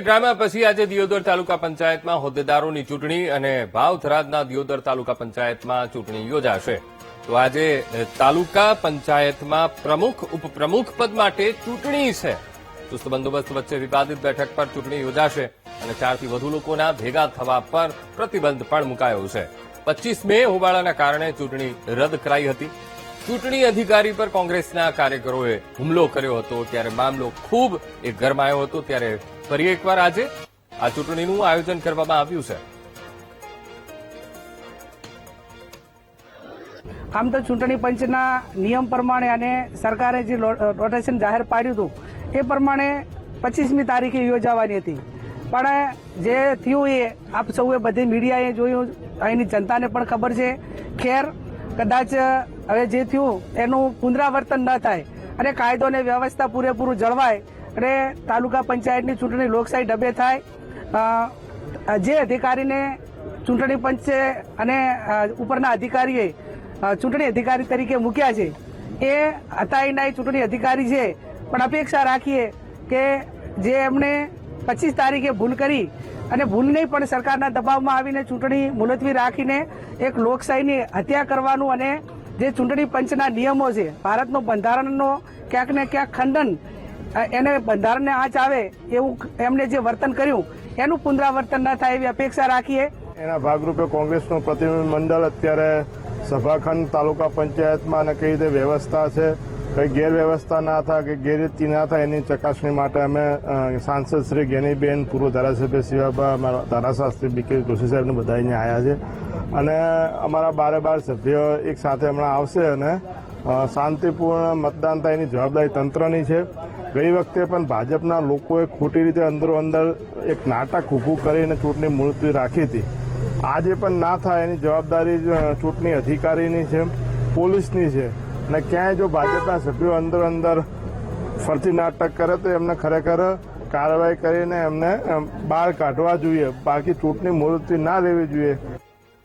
Drama પછી આજે દિયોદર તાલુકા પંચાયતમાં હોદ્દેદારોની ચૂંટણી અને ભાવથરાદના દિયોદર તાલુકા પંચાયતમાં ચૂંટણી યોજાશે. તો આજે તાલુકા પંચાયતમાં પ્રમુખ ઉપપ્રમુખ પદ માટે ચૂંટણી છે. ચુસ્ત બંદોબસ્ત વચ્ચે વિવાદિત બેઠક પર ચૂંટણી યોજાશે અને 4 થી વધુ લોકોના ભેગા થવા પર પ્રતિબંધ પણ મુકાયો છે. 25 મે હોબાળાના કારણે ચૂંટણી રદ કરાઈ હતી. ચૂંટણી અધિકારી પર કોંગ્રેસના કાર્યકરોએ હુમલો કર્યો હતો ત્યારે મામલો ખૂબ ગરમાયો હતો. ત્યારે ફરી એકવાર આજે આ ચૂંટણીનું આયોજન કરવામાં આવ્યું છે. આમ તો ચૂંટણી પંચના નિયમ પ્રમાણે અને સરકારે જે રોટેશન જાહેર પાડ્યું હતું એ પ્રમાણે 25મી તારીખે યોજાવાની હતી. પણ જે થયું એ આપ સૌએ બધી મીડિયાએ જોયું, અહીંની જનતાને પણ ખબર છે. ખેર કદાચ હવે જે થયું એનું પુનરાવર્તન ન થાય અને કાયદો અને વ્યવસ્થા પૂરેપૂરું જળવાય અને તાલુકા પંચાયતની ચૂંટણી લોકશાહી ઢબે થાય. જે અધિકારીને ચૂંટણી પંચે અને ઉપરના અધિકારીએ ચૂંટણી અધિકારી તરીકે મૂક્યા છે એ હતાઈના ચૂંટણી અધિકારી છે. પણ અપેક્ષા રાખીએ કે જે એમણે 25 તારીખે ભૂલ કરી અને ભૂલ નહીં પણ સરકારના દબાવમાં આવીને ચૂંટણી મુલતવી રાખીને એક લોકશાહીની હત્યા કરવાનું અને જે ચૂંટણી પંચના નિયમો છે, ભારતનો બંધારણનો ક્યાંક ને ક્યાંક ખંડન, એને બંધારણને આંચ આવે એવું એમને જે વર્તન કર્યું એનું પુનરાવર્તન ન થાય એવી અપેક્ષા રાખીએ. એના ભાગરૂપે કોંગ્રેસનું પ્રતિનિધિ મંડળ અત્યારે સભાખંડ તાલુકા પંચાયતમાં અને કઈ રીતે વ્યવસ્થા છે, કઈ ગેરવ્યવસ્થા ના થાય કે ગેરરીતિ ના થાય એની ચકાસણી માટે અમે સાંસદ શ્રી ગેનીબેન, પૂર્વ ધારાસભ્ય શિવાબા, અમારા ધારાશાસ્ત્રી બી કે જોશી સાહેબને બધા અહીંયા આવ્યા છે અને અમારા 12 સભ્યો એક સાથે હમણાં આવશે અને શાંતિપૂર્ણ મતદાન થાય એની જવાબદારી તંત્રની છે. ગઈ વખતે પણ ભાજપના લોકોએ ખોટી રીતે અંદરો અંદર એક નાટક ઊભું કરીને ચૂંટણી મુલતવી રાખી હતી. આજે પણ ના થાય એની જવાબદારી ચૂંટણી અધિકારીની છે, પોલીસની છે અને ક્યાંય જો ભાજપના સભ્યો અંદર અંદર ફરતી નાટક કરે તો એમને ખરેખર કાર્યવાહી કરીને એમને બહાર કાઢવા જોઈએ. બાકી ચૂંટણી મુલતવી ના લેવી જોઈએ.